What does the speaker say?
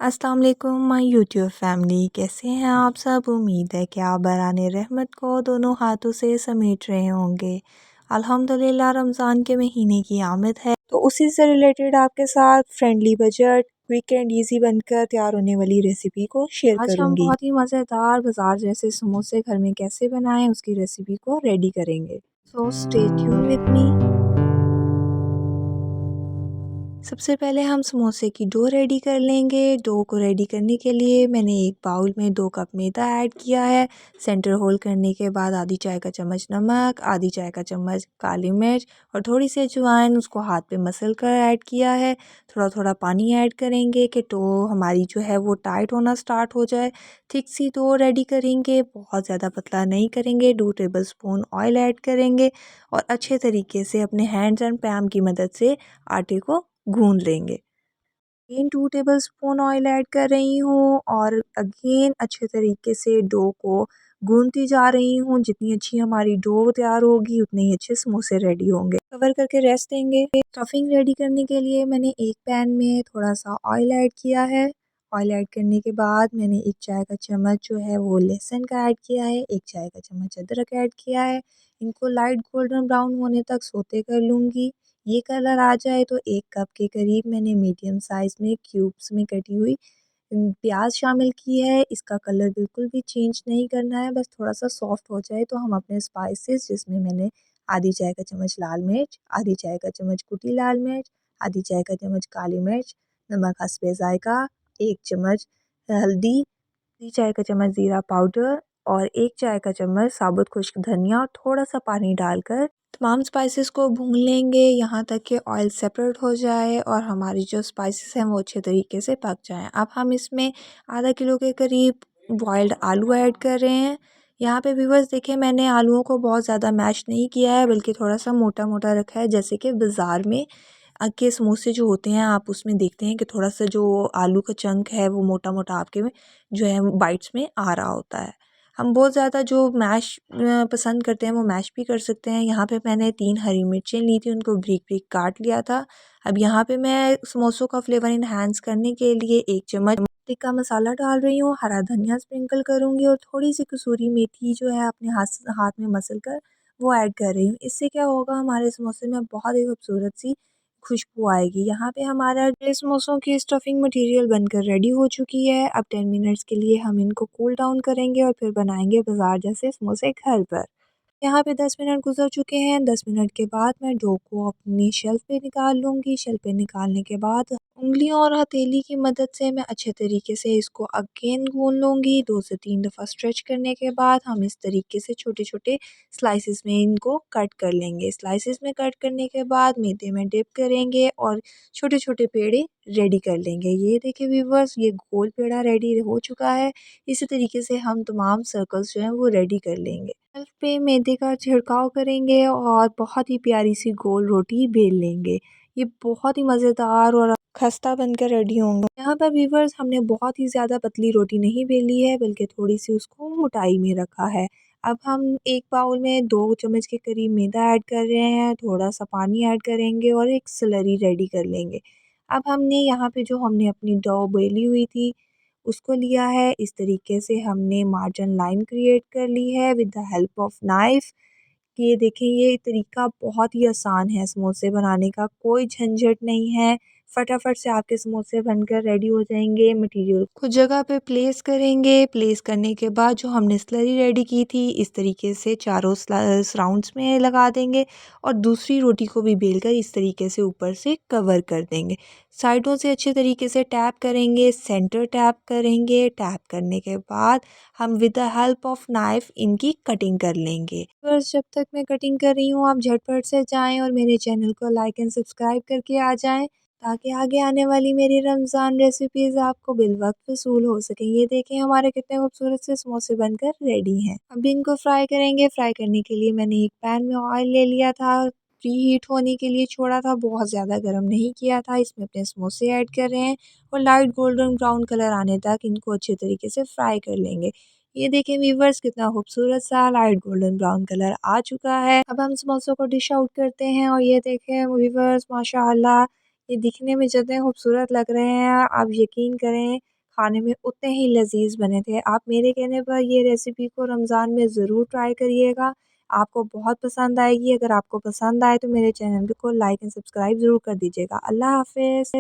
अस्सलाम वालेकुम my YouTube family, कैसे हैं आप सब। उम्मीद है कि आप बराने रहमत को दोनों हाथों से समेट रहे होंगे। अल्हम्दुलिल्लाह रमज़ान के महीने की आमद है, तो उसी से रिलेटेड आपके साथ friendly budget quick and easy बनकर तैयार होने वाली रेसिपी को शेयर करूंगी। आज हम बहुत ही मज़ेदार बाजार जैसे समोसे घर में कैसे बनाएं उसकी रेसिपी को रेडी करेंगे। So stay tune with me. सबसे पहले हम समोसे की डो रेडी कर लेंगे। डो को रेडी करने के लिए मैंने एक बाउल में 2 कप मैदा ऐड किया है। सेंटर होल करने के बाद आधी चाय का चम्मच नमक, आधी चाय का चम्मच काली मिर्च और थोड़ी सी अजवाइन उसको हाथ पे मसल कर ऐड किया है। थोड़ा थोड़ा पानी ऐड करेंगे कि डो हमारी जो है वो टाइट होना स्टार्ट हो जाए। थिक सी डो रेडी करेंगे, बहुत ज़्यादा पतला नहीं करेंगे। 2 टेबल स्पून ऑयल ऐड करेंगे और अच्छे तरीके से अपने हैंड्स एंड पैम की मदद से आटे को गूंद लेंगे। Again 2 table spoon oil add कर रही हूँ और अगेन अच्छे तरीके से डो को गूंदती जा रही हूँ। जितनी अच्छी हमारी डो तैयार होगी उतने ही अच्छे समोसे रेडी होंगे। कवर करके रेस्ट देंगे। स्टफिंग रेडी करने के लिए मैंने एक पैन में थोड़ा सा ऑयल ऐड किया है। ऑयल ऐड करने के बाद मैंने 1 चाय का चम्मच जो है वो लहसुन का ऐड किया है, 1 चाय का चम्मच अदरक ऐड किया है। इनको लाइट गोल्डन ब्राउन होने तक सोते कर लूँगी। ये कलर आ जाए तो 1 कप के करीब मैंने मीडियम साइज़ में क्यूब्स में कटी हुई प्याज शामिल की है। इसका कलर बिल्कुल भी चेंज नहीं करना है, बस थोड़ा-सा सॉफ्ट हो जाए तो हम अपने स्पाइसेस जिसमें मैंने आधी चाय का चम्मच लाल मिर्च, आधी चाय का चम्मच कुटी लाल मिर्च, आधी चाय का चम्मच काली मिर्च, नमक हस्बे ज़ायक़ा, 1 चम्मच हल्दी, आधी चाय का चम्मच ज़ीरा पाउडर और 1 चाय का चम्मच साबुत खुश्क धनिया और थोड़ा-सा पानी डालकर तमाम स्पाइसेस को भून लेंगे यहाँ तक कि ऑयल सेपरेट हो जाए और हमारी जो स्पाइसेस हैं वो अच्छे तरीके से पक जाएं। अब हम इसमें आधा किलो के करीब बॉइल्ड आलू ऐड कर रहे हैं। यहाँ पे व्यूअर्स देखिए, मैंने आलूओं को बहुत ज़्यादा मैश नहीं किया है, बल्कि थोड़ा सा मोटा मोटा रखा है। जैसे कि बाज़ार में के समोसे जो होते हैं आप उसमें देखते हैं कि थोड़ा सा जो आलू का चंक है वो मोटा मोटा आपके में जो है बाइट्स में आ रहा होता है। हम बहुत ज़्यादा जो मैश पसंद करते हैं वो मैश भी कर सकते हैं। यहाँ पे मैंने 3 हरी मिर्चें ली थी, उनको ब्रीक ब्रीक काट लिया था। अब यहाँ पे मैं समोसों का फ्लेवर इन्हांस करने के लिए 1 चम्मच टिक्का मसाला डाल रही हूँ, हरा धनिया स्प्रिंकल करूँगी और थोड़ी सी कसूरी मेथी जो है अपने हाथ हाथ में मसल कर वो ऐड कर रही हूँ। इससे क्या होगा, हमारे समोसे में बहुत ही खूबसूरत सी खुशबू आएगी। यहाँ पे हमारा ये समोसों की स्टफिंग मटेरियल बनकर रेडी हो चुकी है। अब 10 मिनट्स के लिए हम इनको कूल डाउन करेंगे और फिर बनाएंगे बाजार जैसे समोसे घर पर। यहाँ पे 10 मिनट गुजर चुके हैं। 10 मिनट के बाद मैं डो को अपनी शेल्फ पे निकाल लूँगी। शेल्फ पे निकालने के बाद उंगलियों और हथेली की मदद से मैं अच्छे तरीके से इसको अगेन गूंद लूँगी। 2 से 3 दफ़ा स्ट्रेच करने के बाद हम इस तरीके से छोटे छोटे स्लाइसेस में इनको कट कर लेंगे। स्लाइसेस में कट करने के बाद मैदे में डिप करेंगे और छोटे छोटे पेड़े रेडी कर लेंगे। ये देखिए व्यूवर्स, ये गोल पेड़ा रेडी हो चुका है। इसी तरीके से हम तमाम सर्कल्स जो हैं वो रेडी कर लेंगे। शेल्फ पे मैदे का छिड़काव करेंगे और बहुत ही प्यारी सी गोल रोटी बेल लेंगे। ये बहुत ही मज़ेदार और खस्ता बनकर रेडी होंगे। यहाँ पर व्यूवर्स, हमने बहुत ही ज़्यादा पतली रोटी नहीं बेली है, बल्कि थोड़ी सी उसको मोटाई में रखा है। अब हम एक बाउल में 2 चम्मच के करीब मैदा ऐड कर रहे हैं, थोड़ा सा पानी ऐड करेंगे और एक स्लरी रेडी कर लेंगे। अब हमने यहाँ पे जो हमने अपनी डो बेली हुई थी उसको लिया है। इस तरीके से हमने मार्जिन लाइन क्रिएट कर ली है with the help of knife. ये देखें, ये तरीका बहुत ही आसान है समोसे बनाने का, कोई झंझट नहीं है। फटाफट से आपके समोसे बनकर रेडी हो जाएंगे। मटेरियल को जगह पे प्लेस करेंगे। प्लेस करने के बाद जो हमने स्लरी रेडी की थी इस तरीके से चारों राउंड्स में लगा देंगे और दूसरी रोटी को भी बेलकर इस तरीके से ऊपर से कवर कर देंगे। साइडों से अच्छे तरीके से टैप करेंगे, सेंटर टैप करेंगे। टैप करने के बाद हम with the help of knife इनकी कटिंग कर लेंगे। बस जब तक मैं कटिंग कर रही हूँ आप झटपट से जाएं और मेरे चैनल को लाइक एंड सब्सक्राइब करके आ जाएं, ताकि आगे आने वाली मेरी रमज़ान रेसिपीज़ आपको बिलवक्त वसूल हो सकें। ये देखें, हमारे कितने खूबसूरत से समोसे बनकर रेडी हैं। अब इनको फ्राई करेंगे। फ्राई करने के लिए मैंने एक पैन में ऑयल ले लिया था, प्री हीट होने के लिए छोड़ा था, बहुत ज़्यादा गर्म नहीं किया था। इसमें अपने समोसे ऐड कर रहे हैं और लाइट गोल्डन ब्राउन कलर आने तक इनको अच्छे तरीके से फ्राई कर लेंगे। ये देखें व्यूवर्स, कितना खूबसूरत सा लाइट गोल्डन ब्राउन कलर आ चुका है। अब हम समोसों को डिश आउट करते हैं और ये देखें व्यूवर्स, माशाल्लाह ये दिखने में जितने खूबसूरत लग रहे हैं आप यकीन करें खाने में उतने ही लज़ीज़ बने थे। आप मेरे कहने पर ये रेसिपी को रमज़ान में ज़रूर ट्राई करिएगा। आपको बहुत पसंद आएगी। अगर आपको पसंद आए तो मेरे चैनल को लाइक एंड सब्सक्राइब ज़रूर कर दीजिएगा। अल्लाह हाफ़िज़।